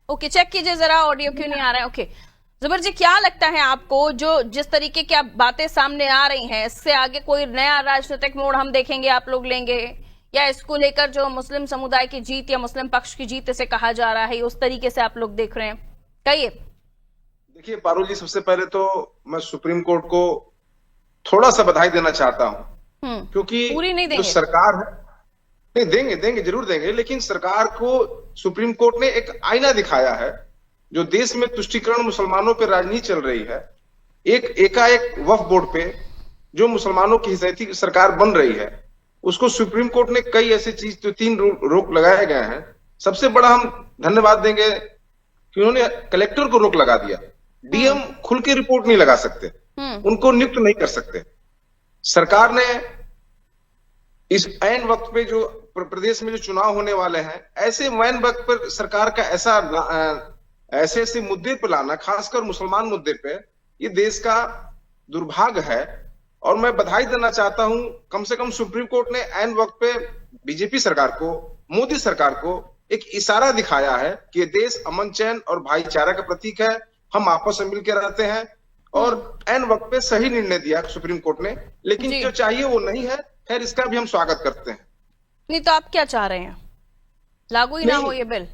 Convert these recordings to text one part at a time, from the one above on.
Okay, check कीजिए जरा, audio क्यों नहीं आ रहा है। ओके जुबैर जी, क्या लगता है आपको, जो जिस तरीके की आप बातें सामने आ रही हैं, इससे आगे कोई नया राजनीतिक मोड़ हम देखेंगे, आप लोग लेंगे, या इसको लेकर जो मुस्लिम समुदाय की जीत या मुस्लिम पक्ष की जीत इसे कहा जा रहा है, उस तरीके से आप लोग देख रहे हैं? कहिए। देखिए पारुल जी, सबसे पहले तो मैं सुप्रीम कोर्ट को थोड़ा सा बधाई देना चाहता हूं, क्योंकि पूरी नहीं जो देंगे? सरकार है, नहीं देंगे, देंगे जरूर देंगे, लेकिन सरकार को सुप्रीम कोर्ट ने एक आईना दिखाया है। जो देश में तुष्टीकरण मुसलमानों पर राजनीति चल रही है, एक एकाएक वक्फ बोर्ड पे जो मुसलमानों की हिफाजती सरकार बन रही है, उसको सुप्रीम कोर्ट ने कई ऐसी चीज, जो 3 रोक लगाए गए हैं। सबसे बड़ा हम धन्यवाद देंगे कि उन्होंने कलेक्टर को रोक लगा दिया। डीएम खुल के रिपोर्ट नहीं लगा सकते, उनको नियुक्त नहीं कर सकते। सरकार ने इस ऐन वक्त पे जो प्रदेश में जो चुनाव होने वाले हैं, ऐसे ऐन वक्त पर सरकार का ऐसे ऐसे मुद्दे पे लाना, खासकर मुसलमान मुद्दे पे, ये देश का दुर्भाग्य है। और मैं बधाई देना चाहता हूं, कम से कम सुप्रीम कोर्ट ने ऐन वक्त पे बीजेपी सरकार को, मोदी सरकार को एक इशारा दिखाया है कि देश अमन चैन और भाईचारा का प्रतीक है, हम आपस में मिलकर रहते हैं। और ऐन वक्त पे सही निर्णय दिया सुप्रीम कोर्ट ने, लेकिन जो चाहिए वो नहीं है। खैर, इसका भी हम स्वागत करते हैं। नहीं तो आप क्या चाह रहे हैं, लागू ही ना हो ये बिल?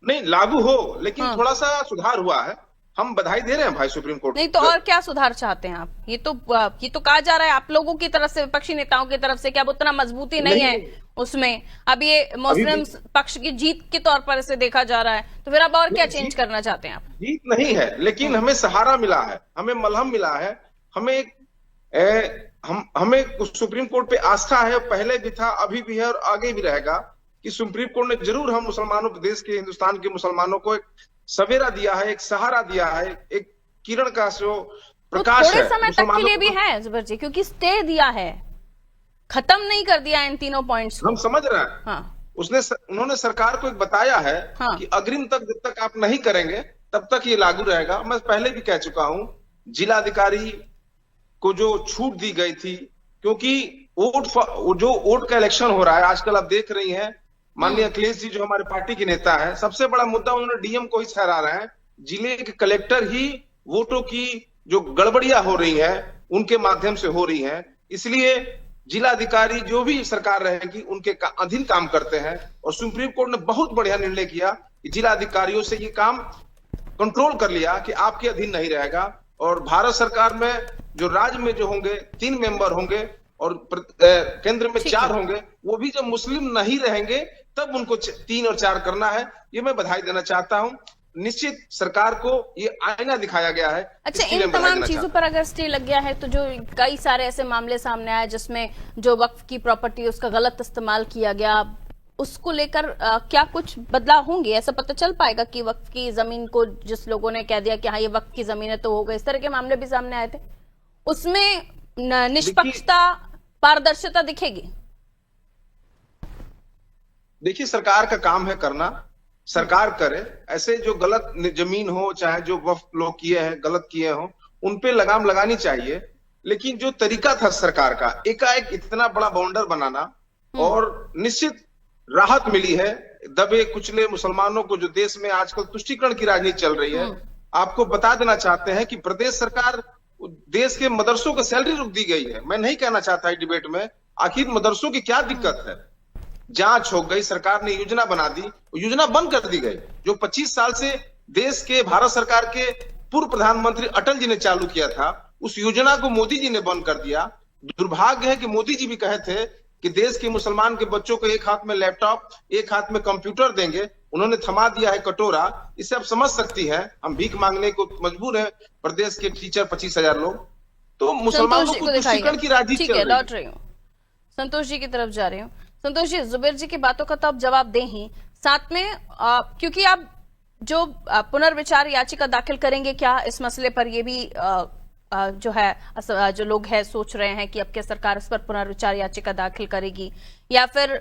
नहीं, लागू हो, लेकिन थोड़ा सा सुधार हुआ है। हम बधाई दे रहे हैं भाई सुप्रीम कोर्ट। नहीं तो और क्या सुधार चाहते हैं आप? ये तो कहा जा रहा है आप लोगों की तरफ से, विपक्षी नेताओं की तरफ से, कि अब उतना मजबूती नहीं है उसमें, अब ये मुस्लिम पक्ष की जीत के तौर पर इसे देखा जा रहा है, तो फिर अब और क्या चेंज करना चाहते हैं आप? जीत नहीं है, लेकिन हमें सहारा मिला है, हमें मलहम मिला है, हमें सुप्रीम कोर्ट पे आस्था है, पहले भी था, अभी भी है और आगे भी रहेगा, कि सुप्रीम कोर्ट ने जरूर हम मुसलमानों, देश के, हिंदुस्तान के मुसलमानों को एक सवेरा दिया है, एक सहारा दिया है, एक किरण का जो प्रकाश है। थोड़े समय तक के लिए भी है जुबैर जी, क्योंकि स्टे दिया है, खत्म नहीं कर दिया इन तीनों पॉइंट्स। हम समझ रहे हैं। हाँ। उन्होंने सरकार को एक बताया है कि अग्रिम तक जब तक आप नहीं करेंगे तब तक ये लागू रहेगा। मैं पहले भी कह चुका हूं, जिलाधिकारी को जो छूट दी गई थी, क्योंकि वोट का इलेक्शन हो रहा है आजकल, आप देख रही हैं, माननीय अखिलेश जी जो हमारे पार्टी के नेता है, सबसे बड़ा मुद्दा उन्होंने डीएम को ही ठहरा रहे हैं। जिले के कलेक्टर ही वोटों की जो गड़बड़ियां हो रही हैं उनके माध्यम से हो रही हैं, इसलिए जिलाधिकारी जो भी सरकार रहेगी उनके अधीन काम करते हैं। और सुप्रीम कोर्ट ने बहुत बढ़िया निर्णय किया कि जिलाधिकारियों से ये काम कंट्रोल कर लिया कि आपके अधीन नहीं रहेगा। और भारत सरकार में जो राज्य में जो होंगे 3 मेंबर होंगे और केंद्र में 4 होंगे, वो भी जब मुस्लिम नहीं रहेंगे तब उनको 3 और 4 करना है। ये मैं बधाई देना चाहता हूं। निश्चित सरकार को ये आईना दिखाया गया है। अच्छा, इन तमाम चीजों पर अगर स्टे लग गया है, तो जो कई सारे ऐसे मामले सामने आए जिसमें जो वक्फ की प्रॉपर्टी उसका गलत इस्तेमाल किया गया, उसको लेकर क्या कुछ बदलाव होंगे? ऐसा पता चल पाएगा कि वक्फ की जमीन को जिस लोगों ने कह दिया कि हाँ ये वक्फ की जमीन है तो हो गए, इस तरह के मामले भी सामने आए थे, उसमें निष्पक्षता, पारदर्शिता दिखेगी? देखिए, सरकार का काम है करना, सरकार करे। ऐसे जो गलत जमीन हो, चाहे जो वक्फ लोग किए हैं, गलत किए हो, उन पे लगाम लगानी चाहिए। लेकिन जो तरीका था सरकार का, एकाएक इतना बड़ा बाउंडर बनाना, और निश्चित राहत मिली है दबे कुचले मुसलमानों को, जो देश में आजकल तुष्टीकरण की राजनीति चल रही है। आपको बता देना चाहते हैं कि प्रदेश सरकार, देश के मदरसों को सैलरी रोक दी गई है। मैं नहीं कहना चाहता है डिबेट में, आखिर मदरसों की क्या दिक्कत है? जांच हो गई, सरकार ने योजना बना दी, योजना बंद कर दी गई, जो 25 साल से देश के, भारत सरकार के पूर्व प्रधानमंत्री अटल जी ने चालू किया था, उस योजना को मोदी जी ने बंद कर दिया। दुर्भाग्य है कि मोदी जी भी कहे थे कि देश के मुसलमान के बच्चों को एक हाथ में लैपटॉप, एक हाथ में कंप्यूटर देंगे, उन्होंने थमा दिया है कटोरा। इससे आप समझ सकती हैं, हम भीख मांगने को मजबूर हैं, प्रदेश के टीचर 25,000 लोग। तो मुसलमानों को तुष्टीकरण की राजनीति चल रही है। लौट रही हूँ, संतोष जी की तरफ जा रही हूँ। संतोष जी, जुबैर जी की बातों का तो आप जवाब दें ही, साथ में क्योंकि आप जो पुनर्विचार याचिका दाखिल करेंगे क्या इस मसले पर, ये भी जो है जो लोग हैं सोच रहे हैं कि अब क्या सरकार इस पर पुनर्विचार याचिका दाखिल करेगी, या फिर